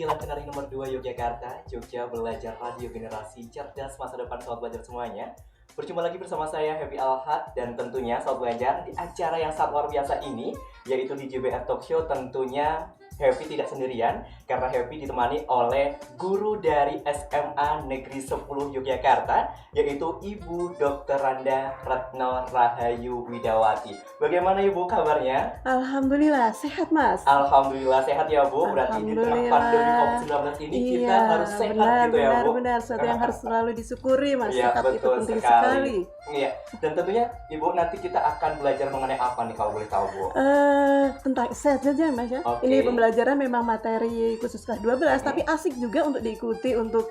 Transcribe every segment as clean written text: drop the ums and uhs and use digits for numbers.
Jalan Kenari nomor 2 Yogyakarta, Jogja belajar radio generasi cerdas masa depan sobat belajar semuanya. Berjumpa lagi bersama saya Happy Alhad dan tentunya sobat belajar di acara yang sangat luar biasa ini, yaitu di JBR Talk Show. Tentunya Happy tidak sendirian karena Happy ditemani oleh guru dari SMA Negeri 10 Yogyakarta, yaitu Ibu Dr. Randa Retno Rahayu Widawati. Bagaimana Ibu kabarnya? Alhamdulillah sehat Mas. Alhamdulillah sehat ya Bu. Berarti di tengah pandemi COVID-19 ini kita harus sehat gitu ya Bu. Benar, sesuatu yang harus selalu disyukuri Mas. Iya, Sehat itu betul penting sekali. sekali. Iya. Dan tentunya Ibu nanti kita akan belajar mengenai apa nih kalau boleh tahu Bu? Tentang sehat saja Mas ya. Oke. Ini pembelajaran memang materi khusus kelas 12, tapi asik juga untuk diikuti untuk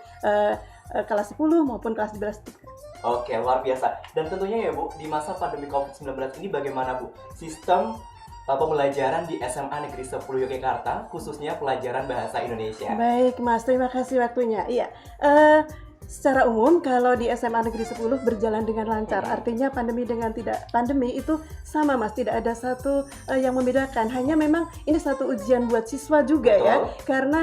kelas 10 maupun kelas 11. Oke, luar biasa. Dan tentunya ya Bu, di masa pandemi COVID-19 ini bagaimana Bu? Sistem pembelajaran di SMA Negeri 10 Yogyakarta, khususnya pelajaran bahasa Indonesia. Baik Mas, terima kasih waktunya. Iya. Secara umum kalau di SMA Negeri 10 berjalan dengan lancar, artinya pandemi dengan tidak pandemi itu sama Mas, tidak ada satu yang membedakan. Hanya memang ini satu ujian buat siswa juga. Betul. Ya, karena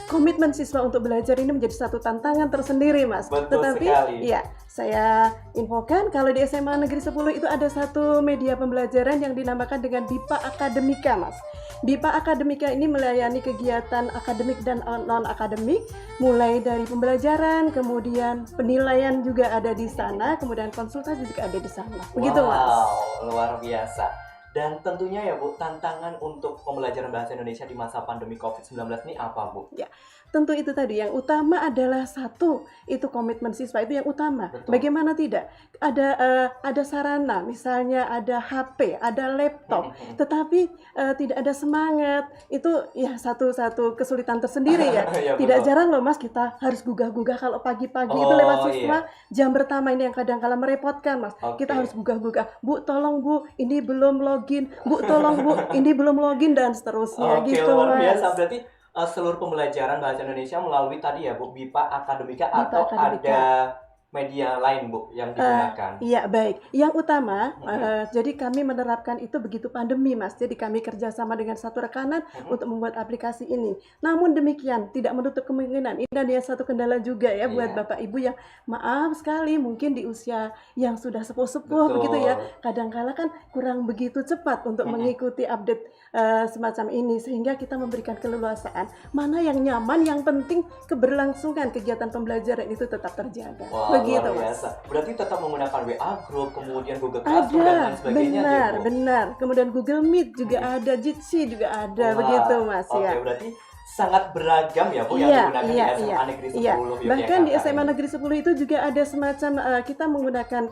komitmen siswa untuk belajar ini menjadi satu tantangan tersendiri Mas. Betul Tetapi sekali. ya, saya infokan kalau di SMA Negeri 10 itu ada satu media pembelajaran yang dinamakan dengan BIPA Akademika Mas. BIPA Akademika ini melayani kegiatan akademik dan non-akademik, mulai dari pembelajaran, kemudian penilaian juga ada di sana, kemudian konsultasi juga ada di sana. Begitu Mas. Wow, luar biasa. Dan tentunya ya Bu, tantangan untuk pembelajaran bahasa Indonesia di masa pandemi COVID-19 ini apa Bu? Ya, tentu itu tadi yang utama adalah satu, itu komitmen siswa itu yang utama. Betul. Bagaimana tidak? Ada sarana, misalnya ada HP, ada laptop, tetapi tidak ada semangat. Itu ya satu kesulitan tersendiri ya. Ya, Tidak betul. jarang loh Mas, kita harus gugah-gugah kalau pagi-pagi itu Oh, lewat siswa. iya. Jam pertama ini yang kadang-kala merepotkan Mas. Oke. Kita harus gugah-gugah. Bu, tolong Bu, ini belum login. Bu, tolong Bu, ini belum login dan seterusnya Oke, gitu luar Mas. biasa. Berarti seluruh pembelajaran bahasa Indonesia melalui tadi ya Bu, BIPA Akademika BIPA atau Akademika. ada media lain Bu yang digunakan? Iya baik. Yang utama, jadi kami menerapkan itu begitu pandemi Mas. Jadi kami kerjasama dengan satu rekanan untuk membuat aplikasi ini. Namun demikian tidak menutup kemungkinan. Ini ada satu kendala juga ya buat Iya. Bapak Ibu yang maaf sekali mungkin di usia yang sudah sepuh-sepuh Betul. begitu ya. Kadang-kala kan kurang begitu cepat untuk mengikuti update semacam ini, sehingga kita memberikan keleluasaan. Mana yang nyaman, yang penting keberlangsungan kegiatan pembelajaran itu tetap terjaga. Wah, Begitu luar Mas. biasa. Berarti tetap menggunakan WA Group, kemudian Google Classroom dan lain sebagainya ya, Bu? benar. Kemudian Google Meet juga ada, Jitsi juga ada, Wah, begitu Mas oke, ya. berarti sangat beragam ya Bu yang digunakan di SMA Negeri 10 Yogyakarta. Bahkan di SMA ini. Negeri 10 itu juga ada semacam kita menggunakan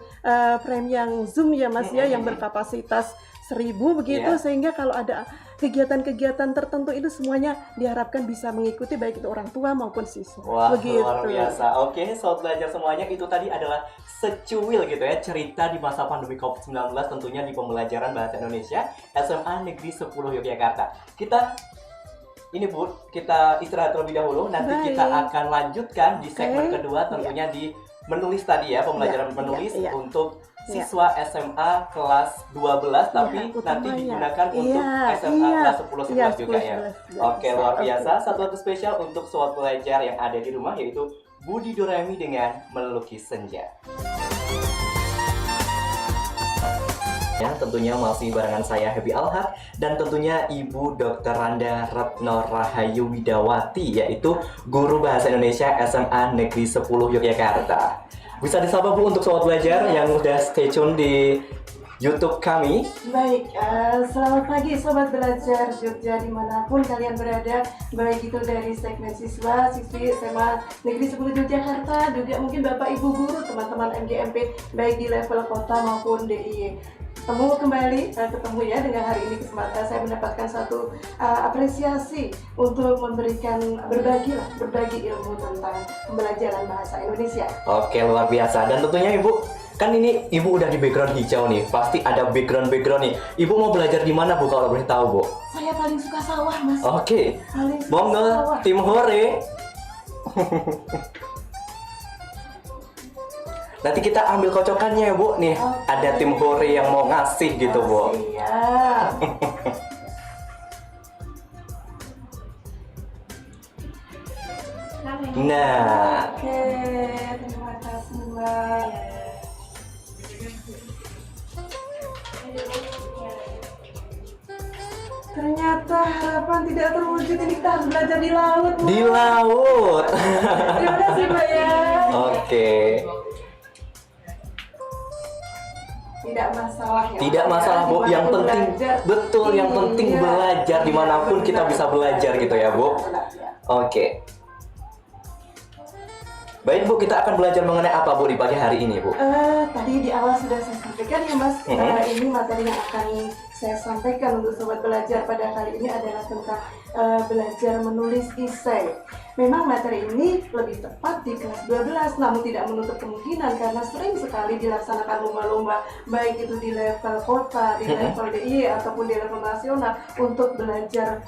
frame yang Zoom ya Mas ya, yang berkapasitas 1000 begitu, Iya. sehingga kalau ada kegiatan-kegiatan tertentu itu semuanya diharapkan bisa mengikuti, baik itu orang tua maupun siswa. Wah, Begitu. luar biasa. Oke, sobat belajar semuanya, itu tadi adalah secuil gitu ya cerita di masa pandemi COVID-19 tentunya di pembelajaran bahasa Indonesia SMA Negeri 10 Yogyakarta. Ini Bu, kita istirahat terlebih dahulu. Nanti Baik. kita akan lanjutkan di segmen Oke. kedua tentunya di menulis tadi ya, pembelajaran Iya, menulis iya. untuk Iya. siswa SMA kelas 12 tapi nanti utamanya. digunakan untuk Iya, SMA iya. kelas 10 Iya, 11 juga ya. 10, 11. Oke, luar Oke. biasa. Satu waktu spesial untuk sobat pelajar yang ada di rumah, yaitu Budi Doremi dengan Melukis Senja. Ya, tentunya masih barengan saya Happy Alhad dan tentunya Ibu Dr. Randa Retno Rahayu Widawati, yaitu guru bahasa Indonesia SMA Negeri 10 Yogyakarta. Bisa disapa Bu untuk sobat belajar yang udah stay tune di YouTube kami. Baik, selamat pagi Sobat Belajar Jogja dimanapun kalian berada, baik itu dari segmen siswa, siswi SMA Negeri 10 Yogyakarta, juga mungkin Bapak Ibu Guru, teman-teman MGMP, baik di level kota maupun DIY. Ketemu ya dengan hari ini kesempatan saya mendapatkan satu apresiasi untuk memberikan berbagi ilmu tentang pembelajaran bahasa Indonesia. Oke, luar biasa. Dan tentunya Ibu, kan ini Ibu udah di background hijau nih, pasti ada background nih. Ibu mau belajar di mana Bu kalau boleh tahu Bu? Saya paling suka sawah Mas. Oke, Paling suka monggo sawah. tim hore. Nanti kita ambil kocokannya ya Bu nih. Oke. Ada tim hore yang mau ngasih gitu Bu. Siap. Nah, Oke, terima kasih Mbak. Ternyata harapan tidak terwujud, ini kita harus belajar di laut. Bu. di laut. Terima kasih Mbak ya. Oke. Tidak masalah ya. Tidak masalah Bu, yang Dimanapun penting belajar. betul, yang penting Iya. belajar dimanapun Iya, kita benar. bisa belajar gitu ya Bu. Benar, ya. Oke. Baik Bu, kita akan belajar mengenai apa Bu di pagi hari ini Bu? Tadi di awal sudah saya sampaikan ya Mas, ini materi yang akan saya sampaikan untuk sobat belajar pada kali ini adalah tentang belajar menulis esai. Memang materi ini lebih tepat di kelas 12, namun tidak menutup kemungkinan karena sering sekali dilaksanakan lomba-lomba baik itu di level kota, di level DIY ataupun di level nasional untuk belajar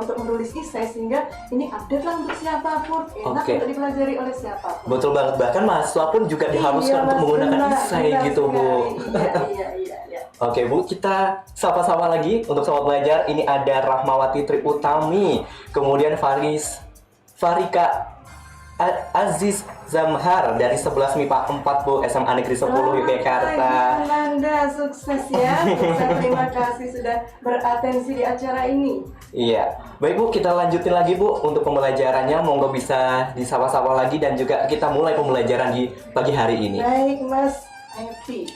untuk menulis esai, sehingga ini update lah untuk siapapun, enak Oke. untuk dipelajari oleh siapapun. Betul banget, bahkan mahasiswa pun juga diharuskan Iya, untuk Mas, menggunakan benar, esai benar gitu Bu. sekali. Iya. Oke Bu, kita sapa-sapa lagi untuk sobat belajar. Ini ada Rahmawati Triutami, kemudian Farika Aziz Zamhar dari 11 MIPA 4 Bu, SMA Negeri 10 Yogyakarta. Anda sukses ya. Sukses, terima kasih sudah beratensi di acara ini. Iya, baik Bu, kita lanjutin lagi Bu untuk pembelajarannya. Monggo bisa disapa-sapa lagi dan juga kita mulai pembelajaran di pagi hari ini. Baik Mas Happy.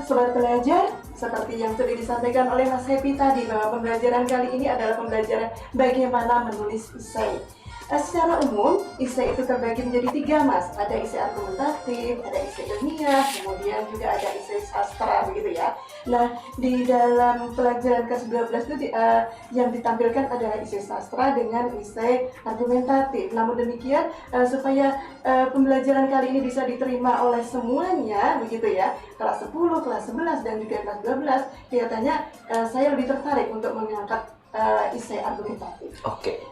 Sobat belajar, seperti yang sudah disampaikan oleh Mas Happy tadi, bahwa pembelajaran kali ini adalah pembelajaran bagaimana menulis esai. Secara umum, esai itu terbagi menjadi 3 Mas. Ada esai argumentatif, ada esai ilmiah, kemudian juga ada esai sastra begitu ya. Nah, di dalam pelajaran kelas 12 itu yang ditampilkan adalah esai sastra dengan esai argumentatif. Namun demikian, supaya pembelajaran kali ini bisa diterima oleh semuanya begitu ya, kelas 10, kelas 11 dan juga kelas 12, kelihatannya saya lebih tertarik untuk mengangkat esai argumentatif. Oke.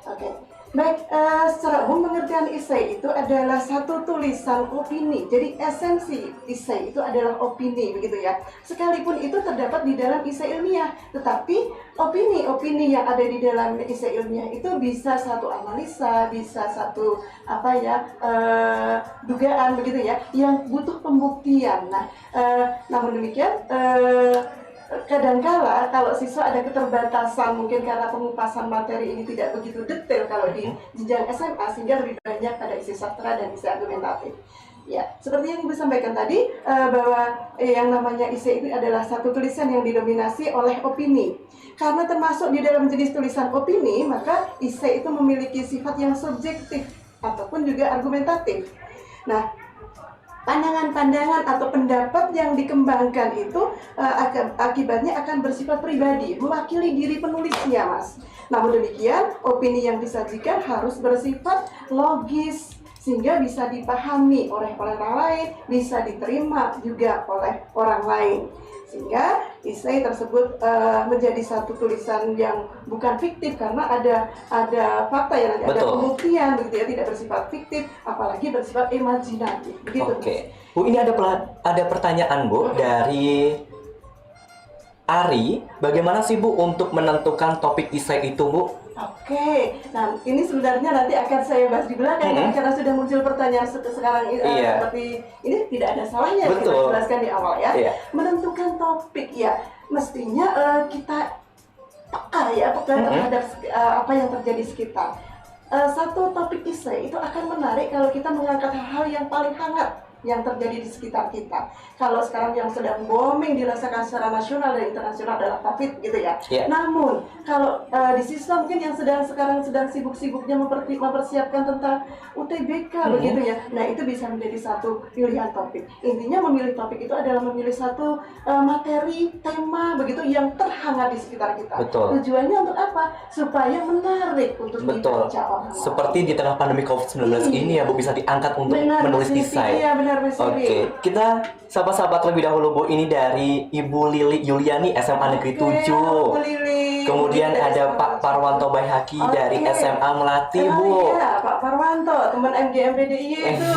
Baik, secara umum pengertian esai itu adalah satu tulisan opini. Jadi esensi esai itu adalah opini, begitu ya. Sekalipun itu terdapat di dalam esai ilmiah, tetapi opini-opini yang ada di dalam esai ilmiah itu bisa satu analisa, bisa satu dugaan, begitu ya, yang butuh pembuktian. Nah, namun demikian. Kadangkala kalau siswa ada keterbatasan mungkin karena pengupasan materi ini tidak begitu detail kalau di jenjang SMA, sehingga lebih banyak pada isi sastra dan isi argumentatif. Ya, seperti yang Ibu sampaikan tadi, bahwa yang namanya esai itu adalah satu tulisan yang didominasi oleh opini. Karena termasuk di dalam jenis tulisan opini, maka esai itu memiliki sifat yang subjektif ataupun juga argumentatif. Nah, pandangan-pandangan atau pendapat yang dikembangkan itu akibatnya akan bersifat pribadi, mewakili diri penulisnya, Mas. Namun demikian, opini yang disajikan harus bersifat logis, sehingga bisa dipahami oleh orang lain, bisa diterima juga oleh orang lain. Sehingga esai tersebut menjadi satu tulisan yang bukan fiktif karena ada fakta yang nanti ada pembuktian, begitu ya, tidak bersifat fiktif, apalagi bersifat imajinatif. Begitu. Oke. Bu, ini ada pertanyaan Bu dari Ari. Bagaimana sih Bu untuk menentukan topik esai itu Bu? Oke, nah ini sebenarnya nanti akan saya bahas di belakang karena sudah muncul pertanyaan sekarang seperti ini, tidak ada salahnya kita jelaskan di awal ya. Menentukan topik ya, mestinya kita peka terhadap apa yang terjadi sekitar. Satu topik esai itu akan menarik kalau kita mengangkat hal-hal yang paling hangat yang terjadi di sekitar kita. Kalau sekarang yang sedang booming dirasakan secara nasional dan internasional adalah COVID gitu ya. Namun kalau di siswa mungkin yang sekarang sedang sibuk-sibuknya mempersiapkan tentang UTBK begitu ya. Nah, itu bisa menjadi satu pilihan topik. Intinya memilih topik itu adalah memilih satu materi, tema begitu yang terhangat di sekitar kita. Tujuannya untuk apa? Supaya menarik untuk dibaca orang. Seperti di tengah pandemi COVID-19 ini ya Bu, bisa diangkat untuk menulis esai. Iya, benar. Oke, kita sapa-sapa terlebih dahulu Bu. Ini dari Ibu Lili Yuliani, SMA Negeri 7. Kemudian ada Pak Parwanto Baihaki dari SMA Melati Bu. Iya, Pak Parwanto, teman MGMPDIY itu.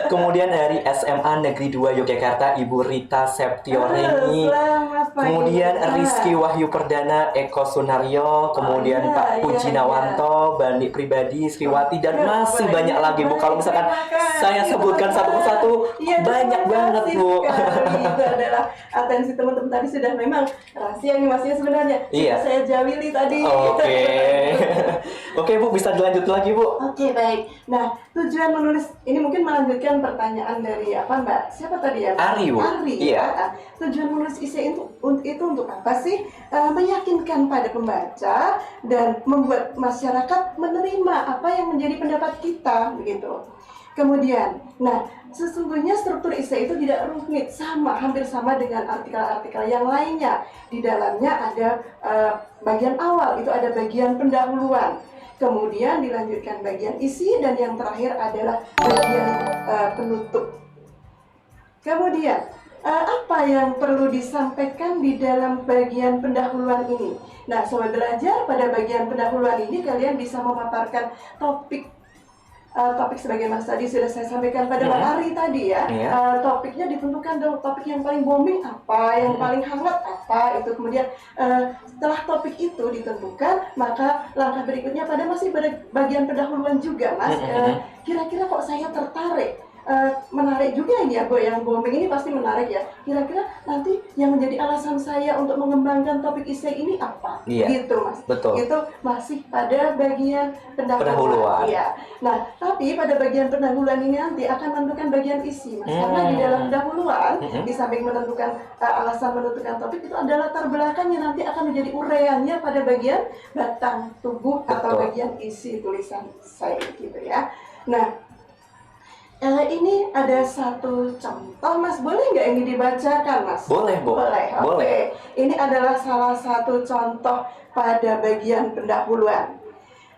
Kemudian dari SMA Negeri 2 Yogyakarta, Ibu Rita Septioreni. Selamat Siapa kemudian ini? Rizky Wahyu Perdana, Eko Sunaryo, kemudian iya, Pak iya, Puji iya. Nawanto, Bani Pribadi, Sriwati, dan masih banyak lagi Bu. Kalau misalkan Terima kasih, saya sebutkan satu persatu, Iya, banyak terima banget kasih Bu. sekali. Itu adalah atensi teman-teman tadi sudah memang rahasia nih Mas ya sebenarnya. Iya. Sudah saya jawili tadi. Oke. Oke Bu, bisa dilanjut lagi Bu. Oke, baik. Nah, tujuan menulis ini mungkin melanjutkan pertanyaan dari apa Mbak? Siapa tadi ya? Ari, Bu. Ari. Iya. Ya. Tujuan menulis esai itu untuk apa sih? Meyakinkan pada pembaca dan membuat masyarakat menerima apa yang menjadi pendapat kita, begitu. Kemudian, nah sesungguhnya struktur esai itu tidak rumit, hampir sama dengan artikel-artikel yang lainnya. Di dalamnya ada bagian awal, itu ada bagian pendahuluan. Kemudian dilanjutkan bagian isi dan yang terakhir adalah bagian penutup. Kemudian apa yang perlu disampaikan di dalam bagian pendahuluan ini? Nah, sobat belajar, pada bagian pendahuluan ini kalian bisa memaparkan topik sebagaimana tadi sudah saya sampaikan pada Pak Ari tadi ya. Topiknya ditentukan dong, topik yang paling booming apa, yang paling hangat apa, itu kemudian setelah topik itu ditentukan, maka langkah berikutnya masih pada bagian pendahuluan juga Mas. Kira-kira kok saya tertarik, menarik juga ini ya, yang booming ini pasti menarik ya. Kira-kira nanti yang menjadi alasan saya untuk mengembangkan topik esai ini apa? Iya, gitu Mas. betul. Itu masih pada bagian pendahuluan. Iya. Nah, tapi pada bagian pendahuluan ini nanti akan menentukan bagian isi Mas. Karena di dalam pendahuluan, di samping menentukan alasan menentukan topik, itu adalah latar belakang yang nanti akan menjadi uraiannya pada bagian batang tubuh atau bagian isi tulisan saya gitu ya. Nah, ini ada satu contoh Mas, boleh nggak ini dibacakan Mas? Boleh Bu. Boleh, oke. Boleh. Ini adalah salah satu contoh pada bagian pendahuluan.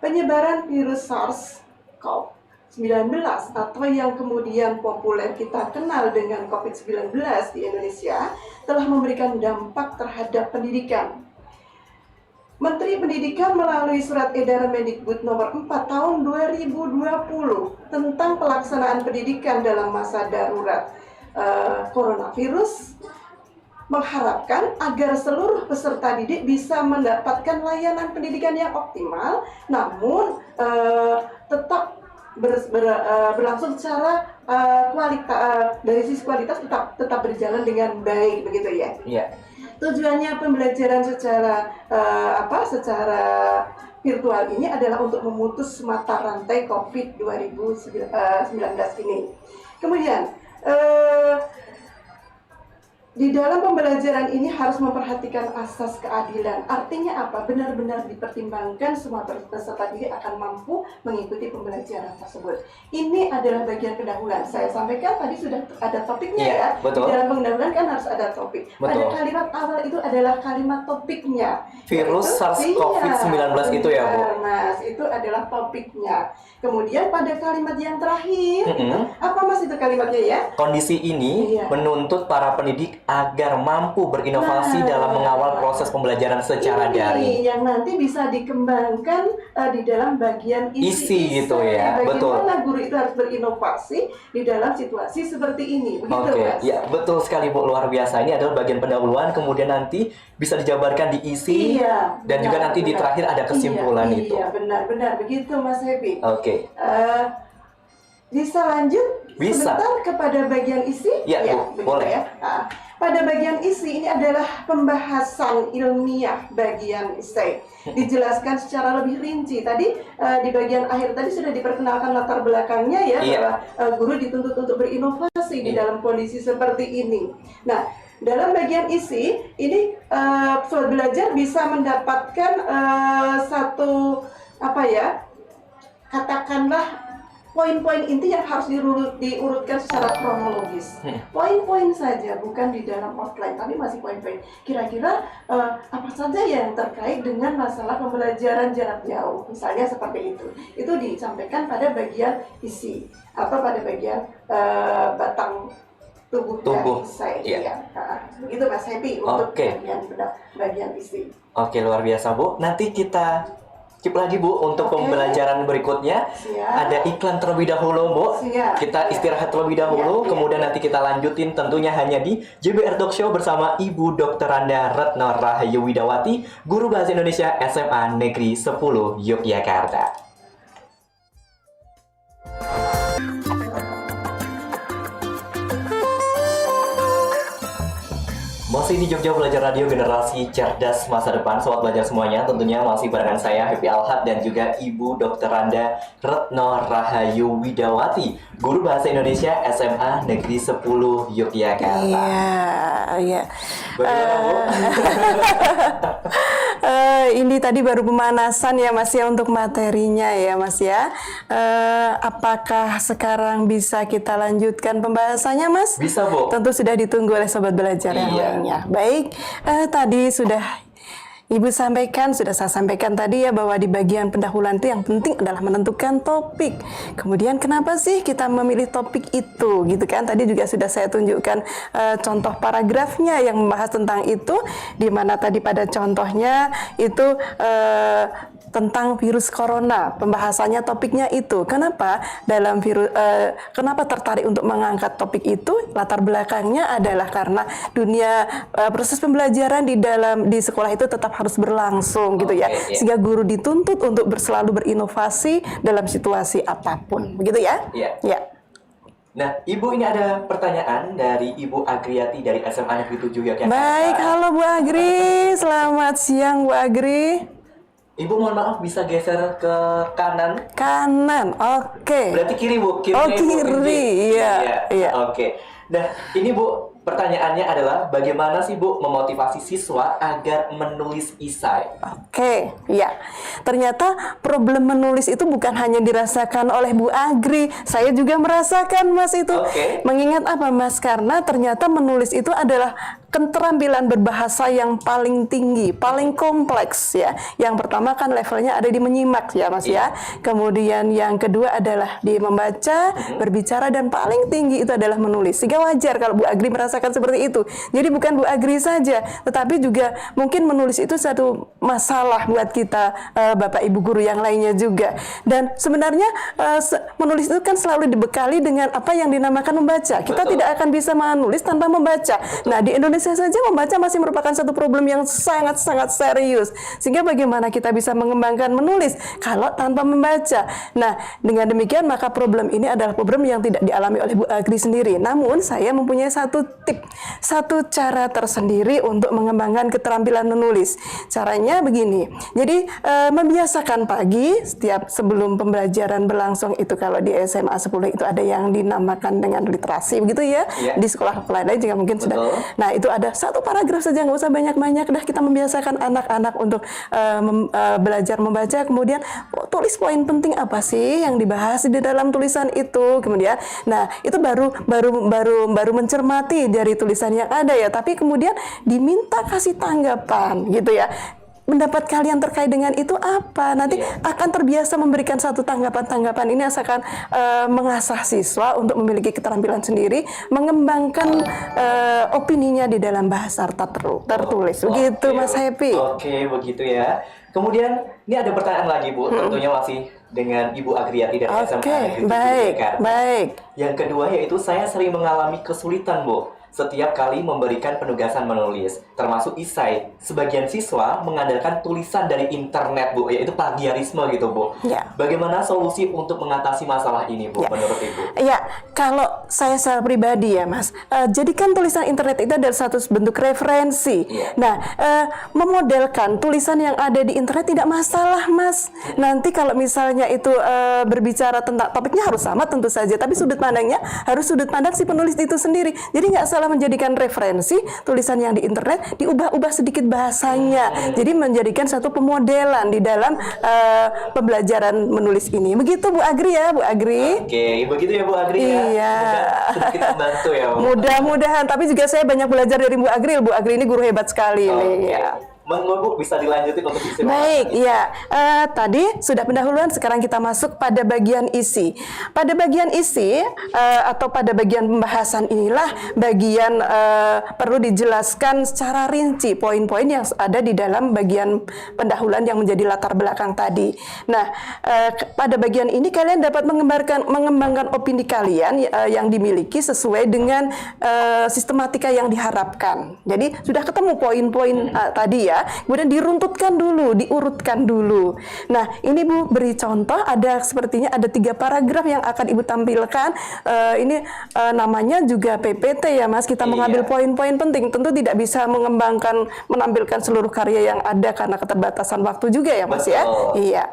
Penyebaran virus SARS-CoV-19 atau yang kemudian populer kita kenal dengan COVID-19 di Indonesia telah memberikan dampak terhadap pendidikan. Menteri Pendidikan melalui Surat Edaran Mendikbud Nomor 4 Tahun 2020 tentang pelaksanaan pendidikan dalam masa darurat coronavirus mengharapkan agar seluruh peserta didik bisa mendapatkan layanan pendidikan yang optimal, namun tetap berlangsung secara dari sisi kualitas tetap berjalan dengan baik, begitu ya. Iya. Tujuannya pembelajaran secara virtual ini adalah untuk memutus mata rantai COVID-19 ini. Kemudian di dalam pembelajaran ini harus memperhatikan asas keadilan. Artinya apa? Benar-benar dipertimbangkan semua peserta didik akan mampu mengikuti pembelajaran tersebut. Ini adalah bagian pendahuluan. Saya sampaikan tadi sudah ada topiknya ya. Betul. Di dalam pendahuluan kan harus ada topik. Betul. Pada kalimat awal itu adalah kalimat topiknya. Virus SARS-CoV-19 itu ya Bu. Mas, itu adalah topiknya. Kemudian pada kalimat yang terakhir, apa Mas itu kalimatnya ya? Kondisi ini menuntut para pendidik agar mampu berinovasi dalam mengawal proses pembelajaran secara daring. Yang nanti bisa dikembangkan di dalam bagian isi gitu ya. Bagaimana guru itu harus berinovasi di dalam situasi seperti ini. Begitu Mas? Ya, betul sekali Bu, luar biasa. Ini adalah bagian pendahuluan, kemudian nanti bisa dijabarkan di isi, dan juga nanti di terakhir ada kesimpulan itu. Iya, benar-benar begitu Mas Happy. Oke. Bisa lanjut sebentar kepada bagian isi? Ya, Bu, boleh. Ya. Pada bagian isi ini adalah pembahasan ilmiah bagian esai. Dijelaskan secara lebih rinci. Tadi di bagian akhir tadi sudah diperkenalkan latar belakangnya ya, bahwa guru dituntut untuk berinovasi di dalam kondisi seperti ini. Nah, dalam bagian isi ini sobat belajar bisa mendapatkan katakanlah poin-poin inti yang harus diurutkan secara kronologis. Poin-poin saja, bukan di dalam outline, tapi masih poin-poin. Kira-kira apa saja yang terkait dengan masalah pembelajaran jarak jauh, misalnya seperti itu. Itu disampaikan pada bagian isi atau pada bagian batang tubuh dari saya. Begitu Mas Happy untuk bagian isi. Oke, luar biasa Bu. Nanti kita skip lagi Bu untuk pembelajaran berikutnya. Siap. Ada iklan terlebih dahulu Bu. Siap. Kita istirahat terlebih dahulu, kemudian nanti kita lanjutin tentunya hanya di JBR Talk Show bersama Ibu Dr. Randa Retno Rahayu Widawati, Guru Bahasa Indonesia SMA Negeri 10 Yogyakarta. Masih di Jogja Belajar Radio Generasi Cerdas Masa Depan, sobat belajar semuanya. Tentunya masih barengan saya Happy Alhad dan juga Ibu Dr. Randa Retno Rahayu Widawati, Guru Bahasa Indonesia SMA Negeri 10 Yogyakarta. Iya. Bagaimana Bu? Ini tadi baru pemanasan ya Mas ya untuk materinya ya Mas ya. Apakah sekarang bisa kita lanjutkan pembahasannya Mas? Bisa Bu. Tentu sudah ditunggu oleh sobat belajar yang Iya. lainnya. Baik, tadi sudah Ibu sampaikan, sudah saya sampaikan tadi ya bahwa di bagian pendahuluan itu yang penting adalah menentukan topik. Kemudian kenapa sih kita memilih topik itu gitu kan? Tadi juga sudah saya tunjukkan contoh paragrafnya yang membahas tentang itu, di mana tadi pada contohnya itu tentang virus corona. Pembahasannya topiknya itu. Kenapa kenapa tertarik untuk mengangkat topik itu? Latar belakangnya adalah karena dunia proses pembelajaran di sekolah itu tetap harus berlangsung gitu ya. Iya. Sehingga guru dituntut untuk selalu berinovasi dalam situasi apapun. Begitu ya? Iya. Ya. Nah, Ibu ini ada pertanyaan dari Ibu Agriyati dari SMA Negeri 7 Yogyakarta. Baik, halo Bu Agri. Selamat siang Bu Agri. Ibu mohon maaf bisa geser ke kanan. Kanan. Oke. Berarti kiri Bu. Oh, Ibu, kiri. Iya. Oke. Nah, ini Bu, pertanyaannya adalah bagaimana sih Bu memotivasi siswa agar menulis esai? Oke, ya. Ternyata problem menulis itu bukan hanya dirasakan oleh Bu Agri. Saya juga merasakan Mas itu. Oke. Mengingat apa Mas? Karena ternyata menulis itu adalah keterampilan berbahasa yang paling tinggi, paling kompleks ya. Yang pertama kan levelnya ada di menyimak ya Mas ya. Kemudian yang kedua adalah di membaca, berbicara, dan paling tinggi itu adalah menulis. Sehingga wajar kalau Bu Agri merasakan seperti itu. Jadi bukan Bu Agri saja, tetapi juga mungkin menulis itu satu masalah buat kita Bapak Ibu guru yang lainnya juga. Dan sebenarnya menulis itu kan selalu dibekali dengan apa yang dinamakan membaca. Kita Betul. tidak akan bisa menulis tanpa membaca. Nah, di Indonesia saja membaca masih merupakan satu problem yang sangat-sangat serius. Sehingga bagaimana kita bisa mengembangkan menulis kalau tanpa membaca? Nah, dengan demikian maka problem ini adalah problem yang tidak dialami oleh Bu Agri sendiri. Namun saya mempunyai satu tip, satu cara tersendiri untuk mengembangkan keterampilan menulis. Caranya begini. Jadi membiasakan pagi setiap sebelum pembelajaran berlangsung itu, kalau di SMA 10 itu ada yang dinamakan dengan literasi begitu ya. Iya. Di sekolah lain juga mungkin Betul. sudah. Nah, itu ada satu paragraf saja, nggak usah banyak-banyak. Dah kita membiasakan anak-anak untuk belajar membaca. Kemudian tulis poin penting apa sih yang dibahas di dalam tulisan itu. Kemudian, nah itu baru mencermati dari tulisan yang ada ya. Tapi kemudian diminta kasih tanggapan gitu ya. Pendapat kalian terkait dengan itu apa? Nanti akan terbiasa memberikan satu tanggapan-tanggapan. Ini asalkan mengasah siswa untuk memiliki keterampilan sendiri, mengembangkan opininya di dalam bahasa tertulis. Begitu Mas Happy. Oke, begitu ya. Kemudian ini ada pertanyaan lagi Bu, tentunya masih dengan Ibu Agriyati dari SMA Negeri 7 Yogyakarta. Baik. Yang kedua yaitu saya sering mengalami kesulitan Bu setiap kali memberikan penugasan menulis, termasuk esai. Sebagian siswa mengandalkan tulisan dari internet Bu, yaitu plagiarisme gitu Bu. Ya. Bagaimana solusi untuk mengatasi masalah ini Bu, menurut Ibu? Ya, kalau saya secara pribadi ya Mas, jadikan tulisan internet itu adalah satu bentuk referensi. Iya. Nah, memodelkan tulisan yang ada di internet tidak masalah Mas. Nanti kalau misalnya itu berbicara tentang topiknya harus sama tentu saja, tapi sudut pandangnya harus sudut pandang si penulis itu sendiri. Jadi nggak salah menjadikan referensi tulisan yang di internet, diubah-ubah sedikit bahasanya. Jadi menjadikan satu pemodelan di dalam pembelajaran menulis ini. Begitu Bu Agri ya, Bu Agri. Oke, begitu ya Bu Agri ya. Iya. Semoga sedikit membantu ya Bu. Mudah-mudahan, tapi juga saya banyak belajar dari Bu Agri. Bu Agri ini guru hebat sekali Oke. nih. Ya. Monggo Bu, bisa dilanjutin untuk isi Baik, ya. Tadi sudah pendahuluan, sekarang kita masuk pada bagian isi. Pada bagian isi atau pada bagian pembahasan inilah bagian perlu dijelaskan secara rinci poin-poin yang ada di dalam bagian pendahuluan yang menjadi latar belakang tadi. Nah, pada bagian ini kalian dapat mengembangkan opini kalian yang dimiliki sesuai dengan sistematika yang diharapkan. Jadi sudah ketemu poin-poin tadi ya. Kemudian diruntutkan dulu, diurutkan dulu. Nah, ini Bu beri contoh, ada sepertinya ada 3 paragraf yang akan Ibu tampilkan. Ini namanya juga PPT ya Mas, kita mengambil poin-poin penting. Tentu tidak bisa menampilkan seluruh karya yang ada karena keterbatasan waktu juga ya Mas. Betul. Ya. Iya.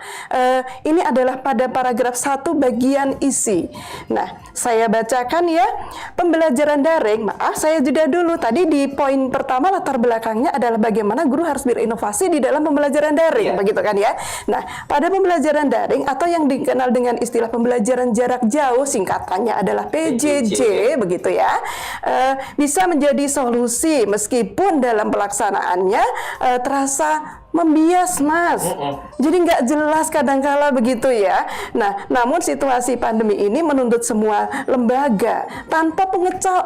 Ini adalah pada paragraf 1 bagian isi. Nah, saya bacakan ya. Pembelajaran daring, maaf saya jeda dulu. Tadi di poin pertama latar belakangnya adalah bagaimana guru harus berinovasi di dalam pembelajaran daring, begitu kan ya. Nah, pada pembelajaran daring atau yang dikenal dengan istilah pembelajaran jarak jauh, singkatannya adalah PJJ, begitu ya, bisa menjadi solusi meskipun dalam pelaksanaannya terasa membias Mas. Jadi nggak jelas kadangkala begitu ya. Nah, namun situasi pandemi ini menuntut semua lembaga tanpa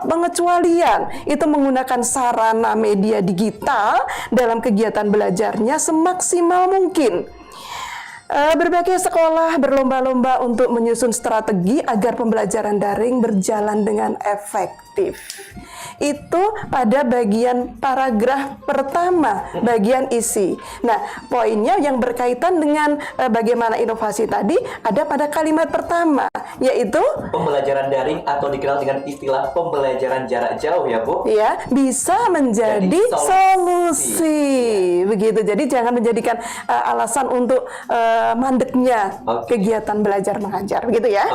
pengecualian itu menggunakan sarana media digital dalam kegiatan belajarnya semaksimal mungkin. Berbagai sekolah berlomba-lomba untuk menyusun strategi agar pembelajaran daring berjalan dengan efektif. Itu pada bagian paragraf pertama, bagian isi. Nah, poinnya yang berkaitan dengan bagaimana inovasi tadi ada pada kalimat pertama, yaitu pembelajaran daring atau dikenal dengan istilah pembelajaran jarak jauh ya Bu. Ya, bisa menjadi solusi. Begitu. Jadi jangan menjadikan alasan untuk mandeknya kegiatan belajar mengajar, begitu ya.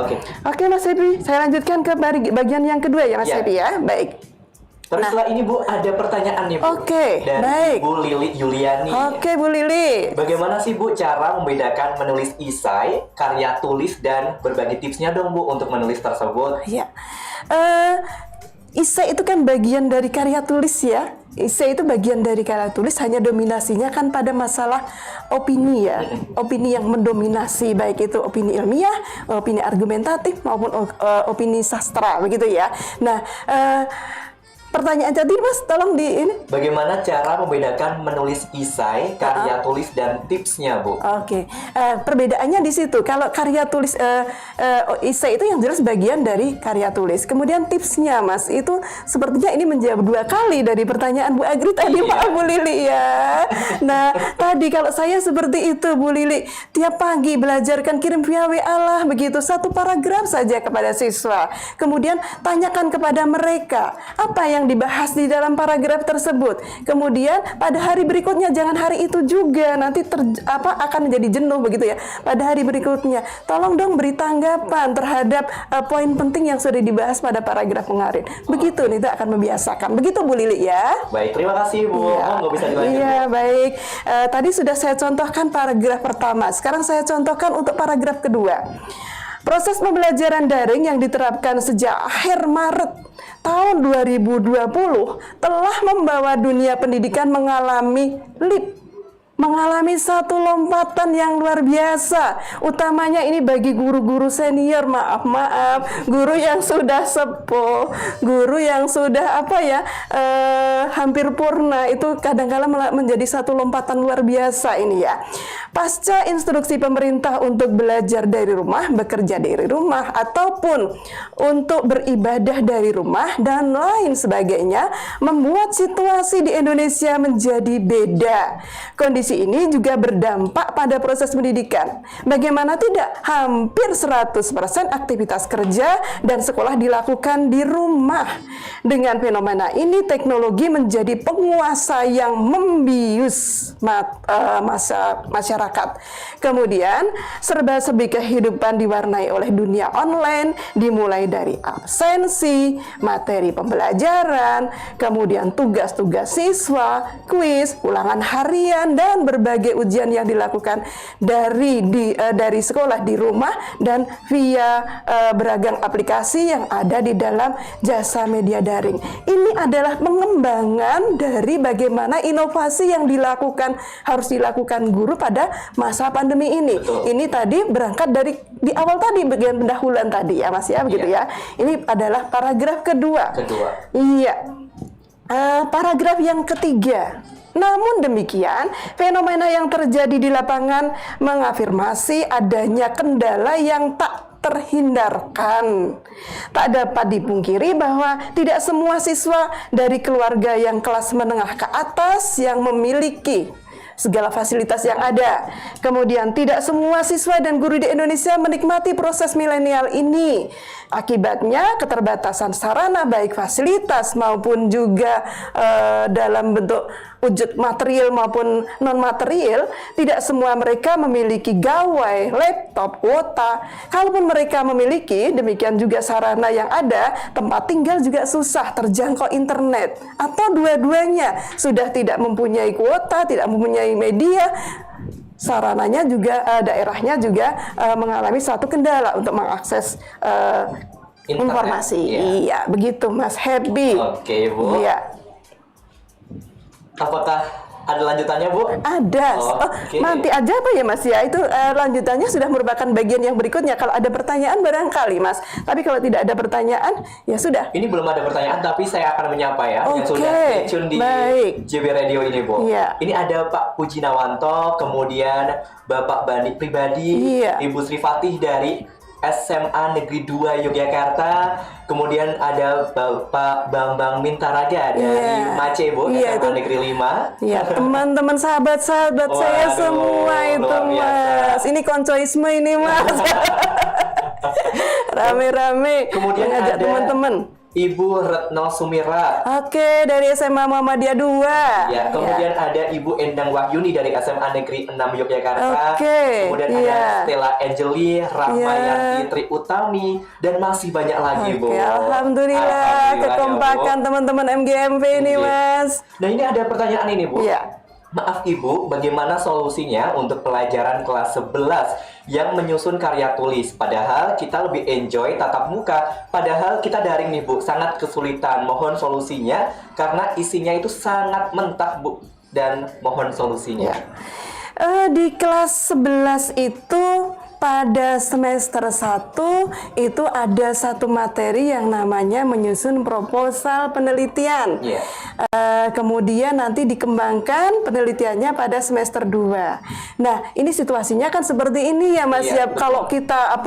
Oke Mas Happy, saya lanjutkan ke bagian yang kedua ya Mas Happy ya. Baik. Terus setelah ini Bu, ada pertanyaan nih Bu. Dari baik. Bu Lili Yuliani. Bu Lili. Bagaimana sih Bu cara membedakan menulis esai, karya tulis, dan berbagi tipsnya dong Bu untuk menulis tersebut? Ya. Esai itu kan bagian dari karya tulis ya. Esai itu bagian dari karya tulis, hanya dominasinya kan pada masalah opini ya. Opini yang mendominasi, baik itu opini ilmiah, opini argumentatif maupun opini sastra, begitu ya. Nah, pertanyaan tadi Mas, tolong di ini. Bagaimana cara membedakan menulis esai, karya tulis, dan tipsnya Bu? Perbedaannya di situ. Kalau karya tulis esai itu yang jelas bagian dari karya tulis. Kemudian tipsnya Mas, itu sepertinya ini menjawab 2 kali dari pertanyaan Bu Agri tadi, maaf Bu Lili ya. Nah, tadi kalau saya seperti itu Bu Lili, tiap pagi belajarkan kirim via WA lah, begitu 1 paragraf saja kepada siswa. Kemudian tanyakan kepada mereka apa yang dibahas di dalam paragraf tersebut. Kemudian pada hari berikutnya, jangan hari itu juga, nanti akan menjadi jenuh begitu ya. Pada hari berikutnya, tolong dong beri tanggapan terhadap poin penting yang sudah dibahas pada paragraf kemarin. Begitu nih, itu akan membiasakan. Begitu Bu Lili ya. Baik, terima kasih Bu. Nggak bisa dilanjut. Iya, baik. Tadi sudah saya contohkan paragraf pertama. Sekarang saya contohkan untuk paragraf kedua. Proses pembelajaran daring yang diterapkan sejak akhir Maret tahun 2020 telah membawa dunia pendidikan mengalami satu lompatan yang luar biasa. Utamanya ini bagi guru-guru senior, maaf, guru yang sudah sepuh, guru yang sudah hampir purna, itu kadang-kala menjadi satu lompatan luar biasa ini ya. Pasca instruksi pemerintah untuk belajar dari rumah, bekerja dari rumah, ataupun untuk beribadah dari rumah dan lain sebagainya, membuat situasi di Indonesia menjadi beda. Kondisi ini juga berdampak pada proses pendidikan. Bagaimana tidak? Hampir 100% aktivitas kerja dan sekolah dilakukan di rumah. Dengan fenomena ini, teknologi menjadi penguasa yang membius masyarakat. Kemudian, serba-serbi kehidupan diwarnai oleh dunia online, dimulai dari absensi, materi pembelajaran, kemudian tugas-tugas siswa, kuis, ulangan harian, dan melakukan berbagai ujian yang dilakukan dari sekolah di rumah dan via beragam aplikasi yang ada di dalam jasa media daring. Ini adalah pengembangan dari bagaimana inovasi yang harus dilakukan guru pada masa pandemi ini. Betul. Ini tadi berangkat dari di awal tadi bagian pendahuluan tadi ya Mas ya, begitu ya. Ini adalah paragraf kedua. Iya. Paragraf yang ketiga. Namun demikian, fenomena yang terjadi di lapangan mengafirmasi adanya kendala yang tak terhindarkan. Tak dapat dipungkiri bahwa tidak semua siswa dari keluarga yang kelas menengah ke atas yang memiliki segala fasilitas yang ada. Kemudian tidak semua siswa dan guru di Indonesia menikmati proses milenial ini. Akibatnya keterbatasan sarana baik fasilitas maupun juga dalam bentuk wujud material maupun non material. Tidak semua mereka memiliki gawai, laptop, kuota. Kalaupun mereka memiliki, demikian juga sarana yang ada, tempat tinggal juga susah terjangkau internet, atau dua-duanya sudah tidak mempunyai kuota, tidak mempunyai media. Sarananya juga daerahnya juga mengalami suatu kendala untuk mengakses informasi. Iya, begitu Mas Happy. Oke, Bu. Iya. Apakah ada lanjutannya, Bu? Ada. Nanti aja apa ya Mas ya? Itu lanjutannya sudah merupakan bagian yang berikutnya. Kalau ada pertanyaan barangkali Mas. Tapi kalau tidak ada pertanyaan, ya sudah. Ini belum ada pertanyaan, tapi saya akan menyapa ya yang sudah stay tune di JB Radio ini, Bu. Iya. Ini ada Pak Puji Nawanto, kemudian Bapak Bandi Pribadi, Iya. Ibu Sri Fatih dari SMA Negeri 2 Yogyakarta, kemudian ada Bapak Bambang Mintaraga dari Mace, Bu, SMA Negeri 5. Iya, teman-teman sahabat-sahabat saya semua itu Mas. Ini koncoisme ini Mas. Rame-rame. Kemudian mengajak ada teman-teman. Ibu Retno Sumira. Oke, dari SMA Muhammadiyah 2. Ya, kemudian ada Ibu Endang Wahyuni dari SMA Negeri 6 Yogyakarta. Kemudian ada Stella Angeli, Rahmayanti Tri Utami, dan masih banyak lagi, Bu. Alhamdulillah, kekompakan teman-teman MGMP ini, Mas. Nah, ini ada pertanyaan ini, Bu. Iya. Maaf Ibu, bagaimana solusinya untuk pelajaran kelas 11 yang menyusun karya tulis? Padahal kita lebih enjoy tatap muka, padahal kita daring nih Bu, sangat kesulitan. Mohon solusinya, karena isinya itu sangat mentah Bu, dan mohon solusinya. Di kelas 11 itu pada semester 1 itu ada satu materi yang namanya menyusun proposal penelitian. Kemudian nanti dikembangkan penelitiannya pada semester 2. Nah, ini situasinya kan seperti ini ya Mas ya. Kalau kita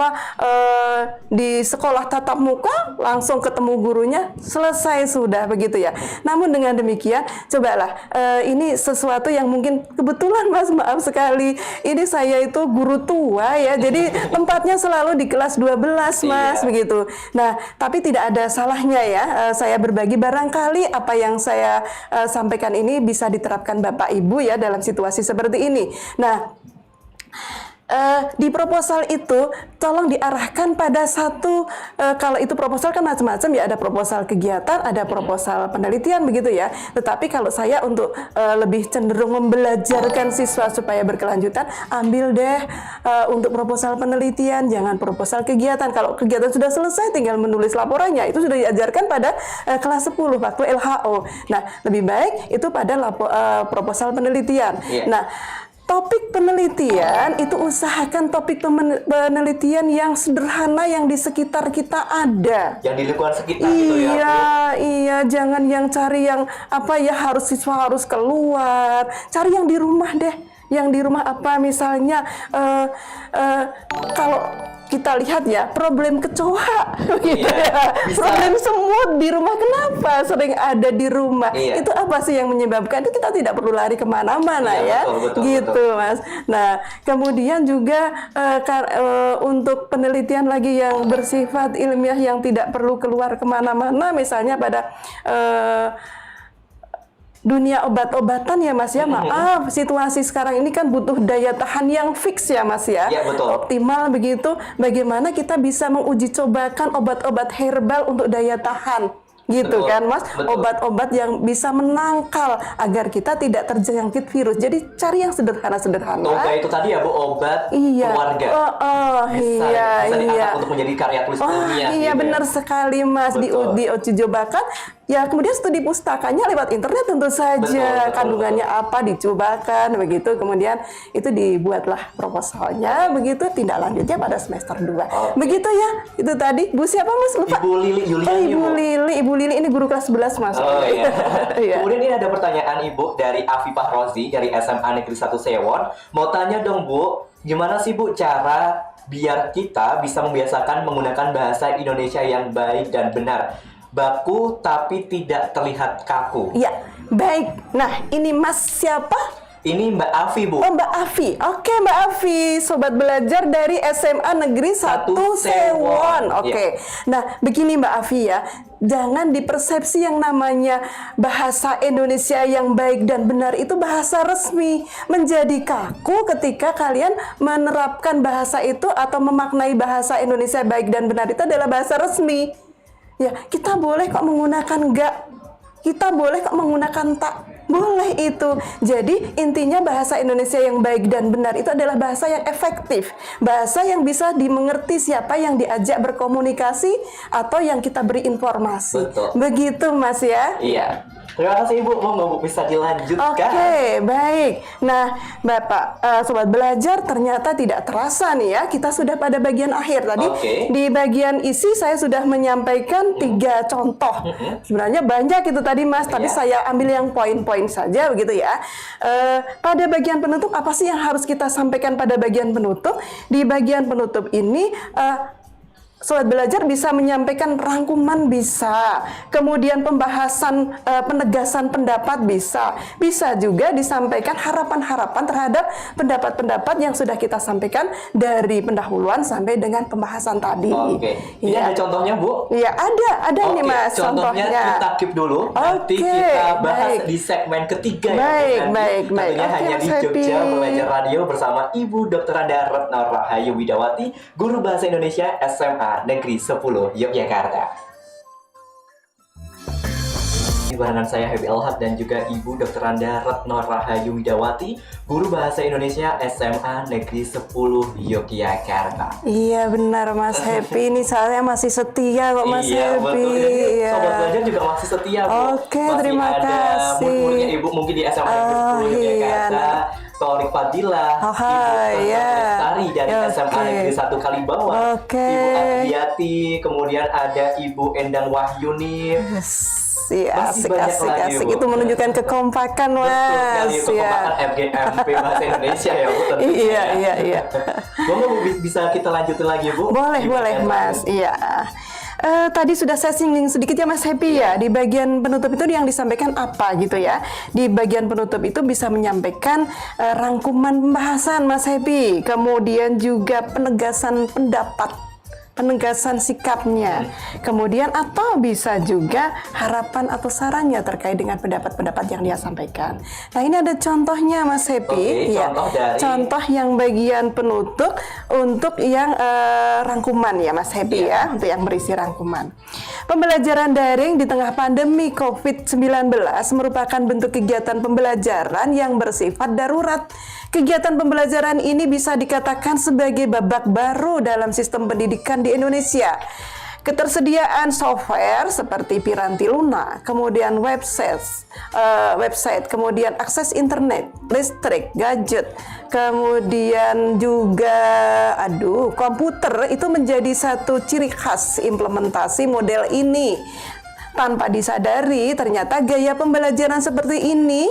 di sekolah tatap muka langsung ketemu gurunya, selesai sudah begitu ya. Namun dengan demikian, cobalah ini sesuatu yang mungkin kebetulan Mas, maaf sekali, ini saya itu guru tua ya. Jadi tempatnya selalu di kelas 12 Mas, begitu. Nah, tapi tidak ada salahnya ya saya berbagi, barangkali apa yang saya sampaikan ini bisa diterapkan Bapak Ibu ya dalam situasi seperti ini. Nah, di proposal itu tolong diarahkan pada satu, kalau itu proposal kan macam-macam ya, ada proposal kegiatan, ada proposal penelitian begitu ya. Tetapi kalau saya untuk lebih cenderung membelajarkan siswa supaya berkelanjutan, ambil deh untuk proposal penelitian, jangan proposal kegiatan. Kalau kegiatan sudah selesai tinggal menulis laporannya, itu sudah diajarkan pada kelas 10 waktu LHO. Nah, lebih baik itu pada proposal penelitian. Nah, topik penelitian itu usahakan topik penelitian yang sederhana yang di sekitar kita ada. Yang di lingkungan sekitar gitu ya. Iya, jangan yang cari yang apa ya siswa harus keluar. Cari yang di rumah deh. Yang di rumah apa misalnya kalau kita lihat ya problem kecoa, gitu ya. Problem semut di rumah, kenapa sering ada di rumah? Itu apa sih yang menyebabkan? Itu kita tidak perlu lari kemana-mana ya, betul. Mas. Nah, kemudian juga untuk penelitian lagi yang bersifat ilmiah yang tidak perlu keluar kemana-mana, misalnya pada dunia obat-obatan ya Mas ya, maaf situasi sekarang ini kan butuh daya tahan yang fix ya Mas ya, optimal begitu. Bagaimana kita bisa menguji cobakan obat-obat herbal untuk daya tahan gitu Betul, kan Mas, betul. obat-obat yang bisa menangkal agar kita tidak terjangkit virus. Jadi cari yang sederhana-sederhana. Toga itu tadi ya Bu, obat Iya, keluarga. Bisa, iya, bisa diangkat iya. untuk menjadi karya tulis ilmiah Iya gitu ya. benar sekali Mas, Betul. diuji cobakan. Ya kemudian studi pustakanya lewat internet tentu saja, Betul, kandungannya apa dicobakan begitu, kemudian itu dibuatlah proposalnya begitu, tindak lanjutnya pada semester 2. Oke. Begitu ya, itu tadi Bu siapa Mas? Lupa. Ibu Lili Yuliani, Bu. Ibu Lili ini guru kelas 11 Mas. Oh iya. Iya. Kemudian ini ada pertanyaan Ibu dari Afifah Rozi dari SMA Negeri 1 Sewon. Mau tanya dong Bu, gimana sih Bu cara biar kita bisa membiasakan menggunakan bahasa Indonesia yang baik dan benar? Baku tapi tidak terlihat kaku. Iya, baik. Nah, ini Mas siapa? Ini Mbak Afi, Bu. Oh, Mbak Afi. Oke, Mbak Afi, sobat belajar dari SMA Negeri 1 Satu Sewon. Sewon. Oke. Nah, begini Mbak Afi ya. Jangan dipersepsi yang namanya bahasa Indonesia yang baik dan benar itu bahasa resmi. Menjadi kaku ketika kalian menerapkan bahasa itu atau memaknai bahasa Indonesia baik dan benar itu adalah bahasa resmi. Ya, kita boleh kok menggunakan enggak. Kita boleh kok menggunakan tak. Boleh itu. Jadi intinya bahasa Indonesia yang baik dan benar itu adalah bahasa yang efektif. Bahasa yang bisa dimengerti siapa yang diajak berkomunikasi atau yang kita beri informasi. Betul. Begitu Mas ya. Iya. Terima kasih Ibu. Mau Bu bisa dilanjutkan? Oke, baik. Nah, Bapak, sobat belajar ternyata tidak terasa nih ya, kita sudah pada bagian akhir tadi. Oke. Di bagian isi saya sudah menyampaikan 3 contoh. Sebenarnya banyak itu tadi Mas, tapi Iya. saya ambil yang poin-poin saja begitu ya. Pada bagian penutup apa sih yang harus kita sampaikan pada bagian penutup? Di bagian penutup ini sobat belajar bisa menyampaikan rangkuman bisa, kemudian pembahasan penegasan pendapat bisa juga disampaikan harapan-harapan terhadap pendapat-pendapat yang sudah kita sampaikan dari pendahuluan sampai dengan pembahasan tadi. Oke. Ini Ya. ada contohnya, Bu? Ya ada Oke, nih Mas contohnya kita keep dulu. Nanti Oke, kita bahas baik. di segmen ketiga Baik, ya. Bu. baik. Tentunya Oke, hanya Mas di Jogja Happy. Belajar Radio bersama Ibu Dr. Anda Retno Rahayu Widawati, Guru Bahasa Indonesia SMA Negeri 10 Yogyakarta. Barengan saya Happy Alhad dan juga Ibu Dr. Anda Retno Rahayu Widawati, Guru Bahasa Indonesia SMA Negeri 10 Yogyakarta. Iya benar Mas Happy, ini saya masih setia kok Mas Iya, Happy. betul. Jadi, Iya. Sobat belajar juga masih setia, Bu. Oke, Masih terima ada kasih. murid-muridnya Ibu mungkin di SMA Negeri 10 iya, Yogyakarta. nah. Torik Fadila, Oh, Ibu hai, ya. Lestari dari Oke. SMA Negeri 1 Kalibawa, Oke. Ibu Adriati, kemudian ada Ibu Endang Wahyuni. Iya, Masih banyak lagi, asik. Bu. Itu menunjukkan kekompakan Betul Mas. sekali, kekompakan FGMP Bahasa Indonesia ya, Bu. tentunya. Iya. Bu, bisa kita lanjutin lagi, Bu? Boleh Di Mas. bagian Iya. Tadi sudah saya singgung sedikit ya Mas Happy ya. Di bagian penutup itu yang disampaikan apa gitu ya. Di bagian penutup itu bisa menyampaikan rangkuman pembahasan Mas Happy. Kemudian juga penegasan pendapat, penegasan sikapnya. Kemudian atau bisa juga harapan atau sarannya terkait dengan pendapat-pendapat yang dia sampaikan. Nah, ini ada contohnya Mas Happy. Oke, Ya. contoh dari- Contoh yang bagian penutup untuk yang rangkuman ya Mas Happy ya, untuk yang berisi rangkuman. Pembelajaran daring di tengah pandemi COVID-19 merupakan bentuk kegiatan pembelajaran yang bersifat darurat. Kegiatan pembelajaran ini bisa dikatakan sebagai babak baru dalam sistem pendidikan di Indonesia. Ketersediaan software seperti Piranti Luna, kemudian website, kemudian akses internet, listrik, gadget, kemudian juga komputer itu menjadi satu ciri khas implementasi model ini. Tanpa disadari, ternyata gaya pembelajaran seperti ini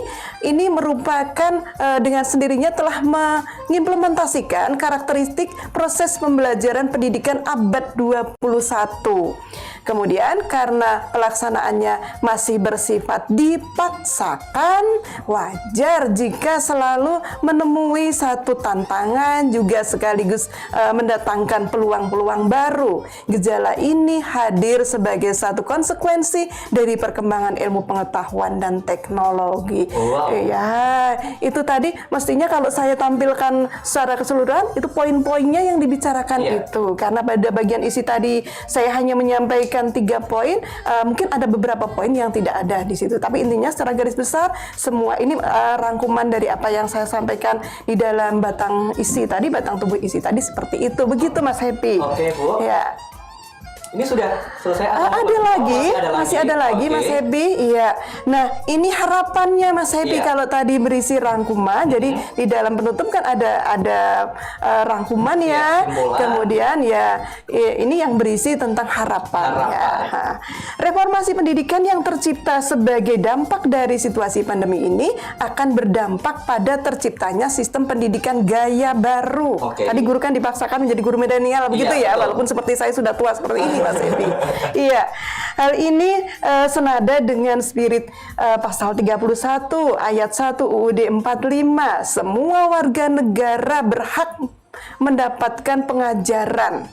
merupakan dengan sendirinya telah mengimplementasikan karakteristik proses pembelajaran pendidikan abad 21. Kemudian karena pelaksanaannya masih bersifat dipaksakan, wajar jika selalu menemui satu tantangan juga sekaligus mendatangkan peluang-peluang baru. Gejala ini hadir sebagai satu konsekuensi sih dari perkembangan ilmu pengetahuan dan teknologi. Wow. Ya, itu tadi mestinya kalau saya tampilkan secara keseluruhan itu poin-poinnya yang dibicarakan itu. Karena pada bagian isi tadi saya hanya menyampaikan 3 poin, mungkin ada beberapa poin yang tidak ada di situ. Tapi intinya secara garis besar semua ini rangkuman dari apa yang saya sampaikan di dalam batang tubuh isi tadi seperti itu. Begitu Mas Happy. Oke, Bu. Ya. Ini sudah selesai atau Ada lagi, masih ada lagi Oke. Mas Happy. Iya. Nah, ini harapannya Mas Happy kalau tadi berisi rangkuman. Jadi di dalam penutup kan ada rangkuman ya. Simbolan. Kemudian ini yang berisi tentang harapan. Ya. Reformasi pendidikan yang tercipta sebagai dampak dari situasi pandemi ini akan berdampak pada terciptanya sistem pendidikan gaya baru. Oke. Tadi guru kan dipaksakan menjadi guru milenial begitu ya, betul. walaupun seperti saya sudah tua seperti ini Mas Evi. Iya, hal ini senada dengan spirit pasal 31 ayat 1 UUD 45. Semua warga negara berhak mendapatkan pengajaran.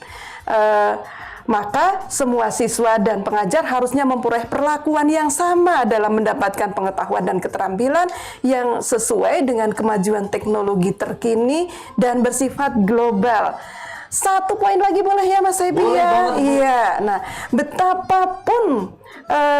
Maka semua siswa dan pengajar harusnya memperoleh perlakuan yang sama dalam mendapatkan pengetahuan dan keterampilan yang sesuai dengan kemajuan teknologi terkini dan bersifat global. 1 poin lagi boleh ya Mas Happy ya? Iya. Nah, betapapun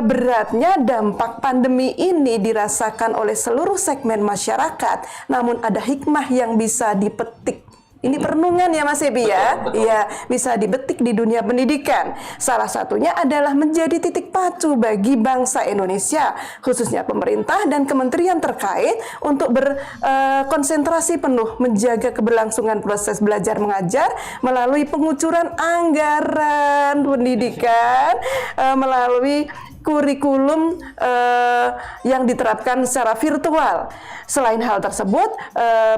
beratnya dampak pandemi ini dirasakan oleh seluruh segmen masyarakat, namun ada hikmah yang bisa dipetik. Ini perenungan ya Mas Happy ya? Betul. Iya, bisa dibetik di dunia pendidikan. Salah satunya adalah menjadi titik pacu bagi bangsa Indonesia, khususnya pemerintah dan kementerian terkait untuk berkonsentrasi penuh menjaga keberlangsungan proses belajar mengajar melalui pengucuran anggaran pendidikan, melalui kurikulum yang diterapkan secara virtual. Selain hal tersebut,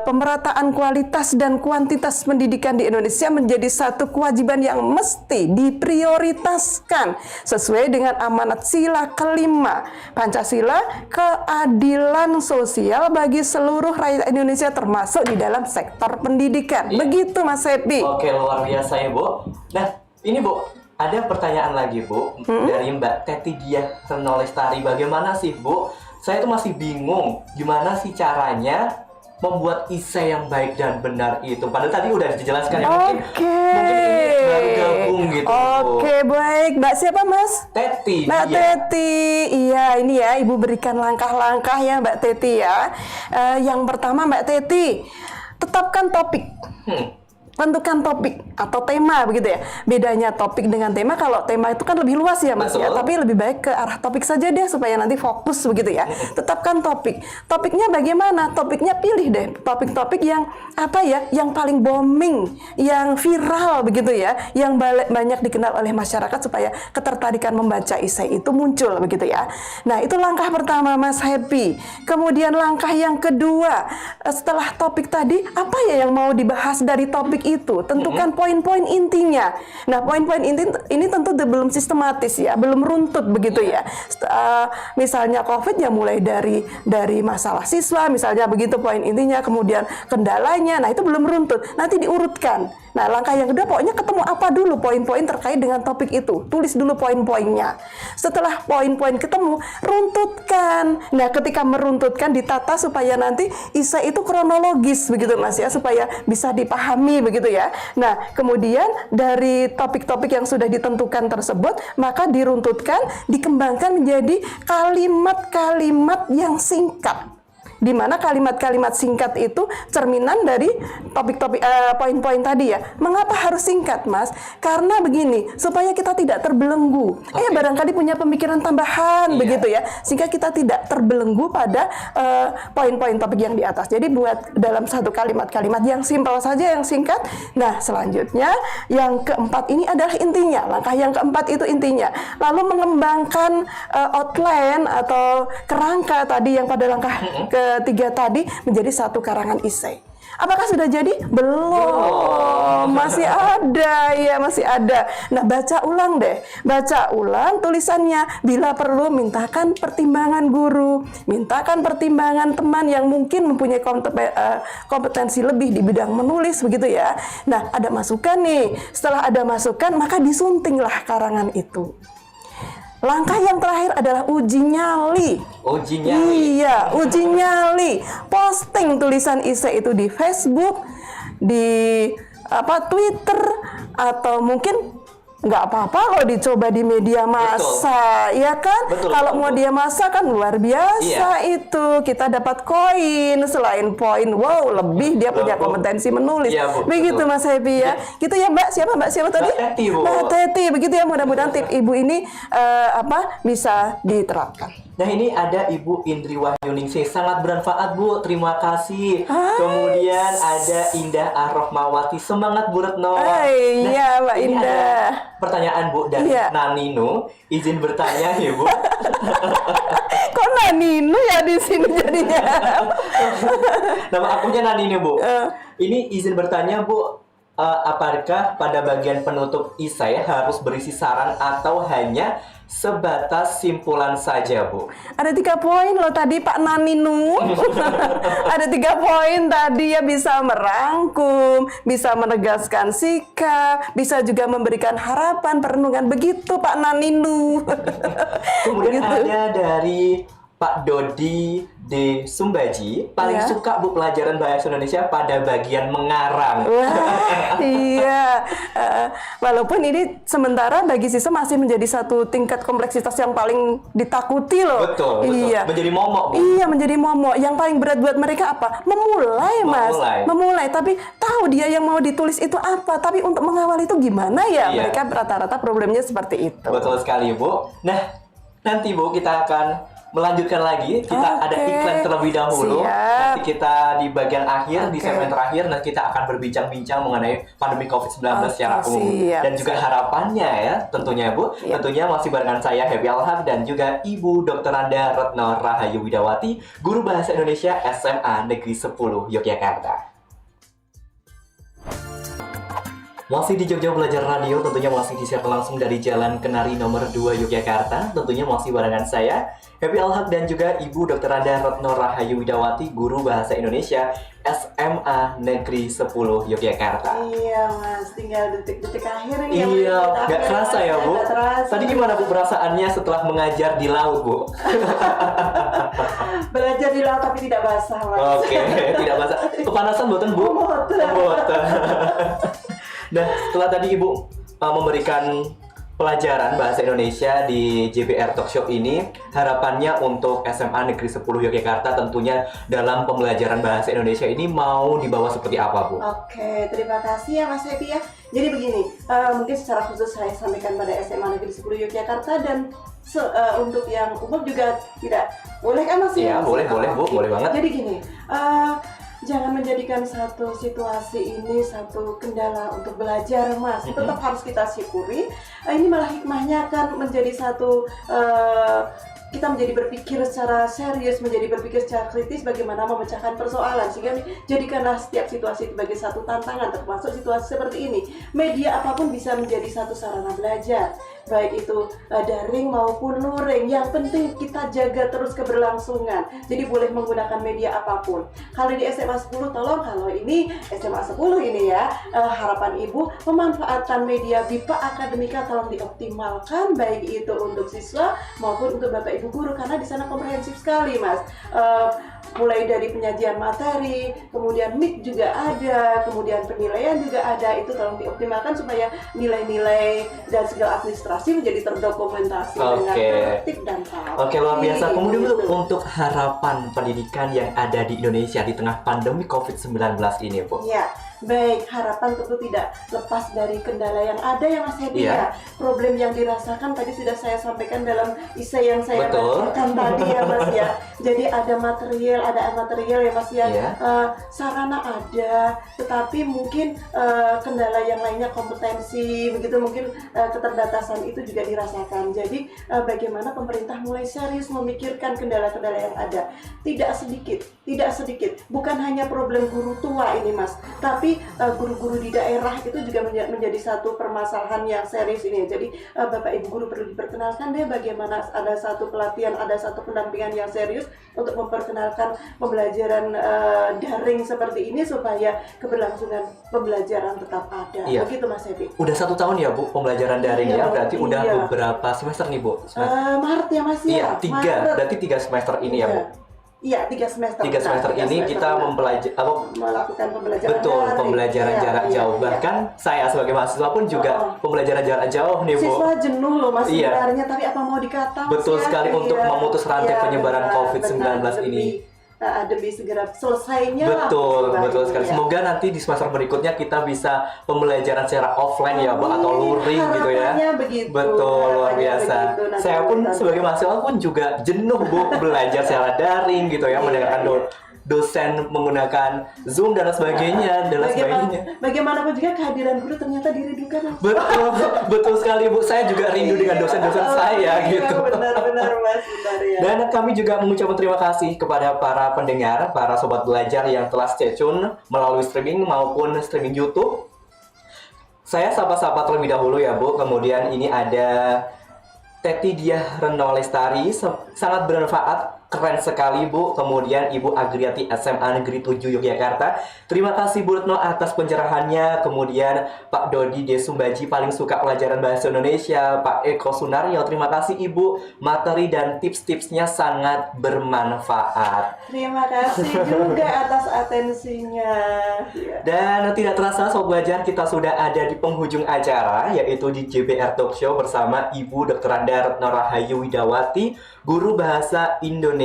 pemerataan kualitas dan kuantitas pendidikan di Indonesia menjadi satu kewajiban yang mesti diprioritaskan sesuai dengan amanat sila kelima Pancasila, keadilan sosial bagi seluruh rakyat Indonesia termasuk di dalam sektor pendidikan. Begitu Mas Happy. Oke, luar biasa ya Bu. Nah, ini Bu, ada pertanyaan lagi Bu dari Mbak Teti Diah Lestari. Bagaimana sih Bu? Saya tuh masih bingung gimana sih caranya membuat esai yang baik dan benar itu. Padahal tadi udah dijelaskan ya, mungkin ini baru gabung gitu. Oke, baik. Mbak siapa Mas? Teti. Mbak Teti. Iya, ini ya Ibu berikan langkah-langkah ya Mbak Teti ya. Yang pertama Mbak Teti, tetapkan topik. Tentukan topik atau tema begitu ya. Bedanya topik dengan tema, kalau tema itu kan lebih luas ya Mas ya, tapi lebih baik ke arah topik saja deh supaya nanti fokus begitu ya. Tetapkan topik. Topiknya bagaimana? Topiknya pilih deh topik-topik yang apa ya, yang paling booming, yang viral begitu ya, yang banyak dikenal oleh masyarakat supaya ketertarikan membaca esai itu muncul begitu ya. Nah, itu langkah pertama Mas Happy. Kemudian langkah yang kedua, setelah topik tadi, apa ya yang mau dibahas dari topik itu, tentukan poin-poin intinya. Nah, poin-poin inti ini tentu belum sistematis ya, belum runtut begitu ya. Misalnya COVID ya mulai dari masalah siswa, misalnya begitu poin intinya, kemudian kendalanya. Nah, itu belum runtut. Nanti diurutkan. Nah, langkah yang kedua pokoknya ketemu apa dulu poin-poin terkait dengan topik itu. Tulis dulu poin-poinnya. Setelah poin-poin ketemu, runtutkan. Nah, ketika meruntutkan ditata supaya nanti esai itu kronologis begitu Mas ya, supaya bisa dipahami begitu ya. Nah, kemudian dari topik-topik yang sudah ditentukan tersebut, maka diruntutkan, dikembangkan menjadi kalimat-kalimat yang singkat. Di mana kalimat-kalimat singkat itu cerminan dari topik-topik poin-poin tadi ya. Mengapa harus singkat, Mas? Karena begini, supaya kita tidak terbelenggu. Barangkali punya pemikiran tambahan begitu ya, sehingga kita tidak terbelenggu pada poin-poin topik yang di atas. Jadi buat dalam satu kalimat-kalimat yang simpel saja, yang singkat. Nah, selanjutnya yang keempat ini adalah intinya. Langkah yang keempat itu intinya. Lalu mengembangkan outline atau kerangka tadi yang pada langkah ketiga tadi menjadi satu karangan esai. Apakah sudah jadi? Belum. Masih ada ya, masih ada. Nah, baca ulang deh. Baca ulang tulisannya. Bila perlu mintakan pertimbangan guru, mintakan pertimbangan teman yang mungkin mempunyai kompetensi lebih di bidang menulis begitu ya. Nah, ada masukan nih. Setelah ada masukan, maka disuntinglah karangan itu. Langkah yang terakhir adalah uji nyali. Uji nyali. Iya, uji nyali. Posting tulisan isi itu di Facebook, di Twitter, atau mungkin nggak apa-apa kalau dicoba di media massa, ya kan? Kalau mau dia massa kan luar biasa itu. Kita dapat koin, selain poin, wow, lebih dia punya kompetensi menulis. Begitu Mas Happy ya. Gitu ya Mbak, siapa tadi? Mbak Teti, begitu ya. Mudah-mudahan tip Ibu ini bisa diterapkan. Nah ini ada Ibu Indri Wahyuningsih, sangat bermanfaat Bu, terima kasih. Kemudian ada Indah Ar-Rahmawati, semangat Bu Retno. Iya Mbak Indah. Pertanyaan Bu dari Nanino, izin bertanya ya Bu. Kok Nanino ya di sini jadinya? Nama akunnya Nanino Bu. Ini izin bertanya Bu, apakah pada bagian penutup isai harus berisi saran atau hanya sebatas simpulan saja Bu? Ada 3 poin loh tadi Pak Naninu. Ada 3 poin tadi ya, bisa merangkum, bisa menegaskan sikap, bisa juga memberikan harapan, perenungan. Begitu Pak Naninu. Kemudian ada dari Pak Dodi D. Sumbaji, paling suka Bu pelajaran bahasa Indonesia pada bagian mengarang. Wah, iya. Walaupun ini sementara bagi siswa masih menjadi satu tingkat kompleksitas yang paling ditakuti loh. Betul. Iya. Menjadi momok Bu. Iya, menjadi momok. Yang paling berat buat mereka apa? Memulai Mas. Memulai. Tapi tahu dia yang mau ditulis itu apa. Tapi untuk mengawal itu gimana ya? Mereka rata-rata problemnya seperti itu. Betul sekali Bu. Nah, nanti Bu kita akan melanjutkan lagi, kita ada iklan terlebih dahulu. Nanti kita di bagian akhir, di segmen terakhir, nanti kita akan berbincang-bincang mengenai pandemi COVID-19 secara umum. Dan juga harapannya ya, tentunya Bu, tentunya masih barengan saya Happy Alhaq dan juga Ibu Dr. Anda Retno Rahayu Widawati, Guru Bahasa Indonesia SMA Negeri 10 Yogyakarta. Masih di Jogja Belajar Radio, tentunya masih disiarkan langsung dari Jalan Kenari nomor 2 Yogyakarta. Tentunya masih barengan saya, Happy Alhaq dan juga Ibu Dr. Anda Retno Rahayu Widawati, Guru Bahasa Indonesia SMA Negeri 10 Yogyakarta. Iya Mas, tinggal detik-detik akhir ini. Iya, nggak kerasa ya Bu? Tadi gimana Bu perasaannya setelah mengajar di laut Bu? Belajar di laut tapi tidak basah Mas. Oke, tidak basah. Kepanasan boten Bu? Boten. Nah, setelah tadi Ibu memberikan pelajaran bahasa Indonesia di JBR Talkshow ini, harapannya untuk SMA Negeri 10 Yogyakarta tentunya dalam pembelajaran bahasa Indonesia ini mau dibawa seperti apa Bu? Oke, terima kasih ya Mas Happy ya. Jadi begini, mungkin secara khusus saya sampaikan pada SMA Negeri 10 Yogyakarta dan untuk yang umum juga tidak boleh kan Mas? Iya, boleh Bu, boleh banget. Jadi gini, jangan menjadikan satu situasi ini satu kendala untuk belajar Mas. Tetap harus kita syukuri. Ini malah hikmahnya akan menjadi satu kita menjadi berpikir secara serius, menjadi berpikir secara kritis bagaimana memecahkan persoalan, sehingga jadikanlah setiap situasi sebagai satu tantangan, termasuk situasi seperti ini. Media apapun bisa menjadi satu sarana belajar, baik itu daring maupun luring. Yang penting kita jaga terus keberlangsungan. Jadi boleh menggunakan media apapun. Kalau di SMA 10 tolong, kalau ini SMA 10 ini ya, harapan Ibu memanfaatkan media BIPA Akademika tolong dioptimalkan, baik itu untuk siswa maupun untuk Bapak Ibu guru, karena di sana komprehensif sekali Mas. Mulai dari penyajian materi, kemudian mic juga ada, kemudian penilaian juga ada. Itu tolong dioptimalkan supaya nilai-nilai dan segala administrasi menjadi terdokumentasi dengan tertib dan rapi. Oke, luar biasa. Kemudian untuk harapan pendidikan yang ada di Indonesia di tengah pandemi COVID-19 ini Bu? Ya, baik, harapan tentu tidak lepas dari kendala yang ada ya Mas Hedi ya. Problem yang dirasakan tadi sudah saya sampaikan dalam isai yang saya bacakan tadi ya Mas ya. Jadi ada material ya Mas ya. Sarana ada, tetapi mungkin kendala yang lainnya, kompetensi begitu, mungkin keterbatasan itu juga dirasakan. Jadi bagaimana pemerintah mulai serius memikirkan kendala-kendala yang ada. Tidak sedikit. Bukan hanya problem guru tua ini Mas, tapi Tapi guru-guru di daerah itu juga menjadi satu permasalahan yang serius ini. Jadi Bapak Ibu guru perlu diperkenalkan deh bagaimana ada satu pelatihan, ada satu pendampingan yang serius untuk memperkenalkan pembelajaran daring seperti ini supaya keberlangsungan pembelajaran tetap ada. Iya. Begitu Mas Evi. Udah 1 tahun ya Bu pembelajaran daring ya, berarti udah iya. beberapa semester nih Bu? Maret ya Mas ya? Iya, 3, Maret. berarti 3 semester ini ya Bu? Iya, 3 semester. 3 semester ini kita melakukan pembelajaran betul, daring. pembelajaran jarak jauh. Bahkan saya sebagai mahasiswa pun juga pembelajaran jarak jauh nih Bu. Siswa jenuh loh Mas Iya. sebenarnya, tapi apa mau dikata? Betul sekali untuk memutus rantai penyebaran COVID-19 ini. Demi segera selesainya lah. Betul sekali. Ya. Semoga nanti di semester berikutnya kita bisa pembelajaran secara offline ya Bu, atau luring gitu ya. Begitu. Betul, luar biasa. Begitu, Saya pun sebagai mahasiswa pun juga jenuh Bu belajar secara daring gitu ya, mendengarkan dosen menggunakan Zoom dan sebagainya Bagaimanapun juga kehadiran guru ternyata dirindukan. Betul sekali Bu. Saya juga rindu dengan dosen-dosen saya gitu. Benar Mas, benar ya. Dan kami juga mengucapkan terima kasih kepada para pendengar, para sobat belajar yang telah stay tune melalui streaming maupun streaming YouTube. Saya sapa-sapa terlebih dahulu ya Bu. Kemudian ini ada Teti Diah Reno Lestari, sangat bermanfaat, keren sekali Bu. Kemudian Ibu Agriati SMA Negeri 7 Yogyakarta. Terima kasih Bu Retno atas pencerahannya. Kemudian Pak Dodi D. Sumbaji, paling suka pelajaran bahasa Indonesia. Pak Eko Sunaryo, terima kasih Ibu. Materi dan tips-tipsnya sangat bermanfaat. Terima kasih juga atas atensinya. Dan tidak terasa Sobat Belajar, kita sudah ada di penghujung acara, yaitu di JBR Talk Show bersama Ibu Dr. Retno Rahayu Widawati, guru bahasa Indonesia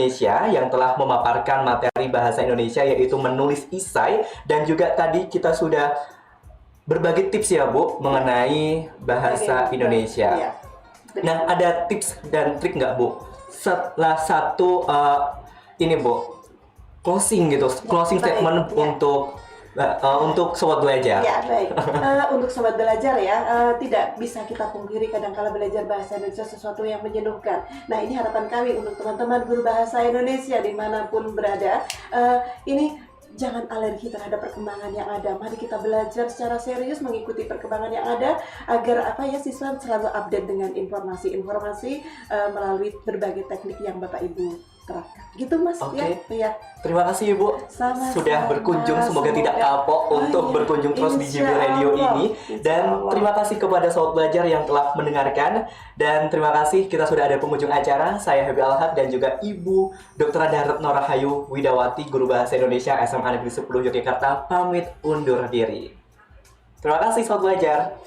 yang telah memaparkan materi bahasa Indonesia, yaitu menulis isai. Dan juga tadi kita sudah berbagi tips ya Bu mengenai bahasa Indonesia. Iya. Nah, ada tips dan trik nggak Bu? Setelah satu ini Bu, closing statement untuk sobat belajar. Ya baik. Untuk sobat belajar ya, tidak bisa kita pungkiri kadangkala belajar bahasa Indonesia sesuatu yang menjenuhkan. Nah ini harapan kami untuk teman-teman guru bahasa Indonesia dimanapun berada. Ini jangan alergi terhadap perkembangan yang ada. Mari kita belajar secara serius mengikuti perkembangan yang ada agar siswa selalu update dengan informasi-informasi melalui berbagai teknik yang Bapak Ibu terapkan. Gitu Mas. Oke. Ya. Terima kasih Ibu sudah berkunjung. Semoga tidak kapok untuk berkunjung terus di JB Radio ini. Dan terima kasih kepada sobat belajar yang telah mendengarkan. Dan terima kasih, kita sudah ada penghujung acara. Saya Happy Alhad dan juga Ibu Dr. Retno Rahayu Widawati, guru bahasa Indonesia SMA Negeri 10 Yogyakarta, pamit undur diri. Terima kasih sobat belajar.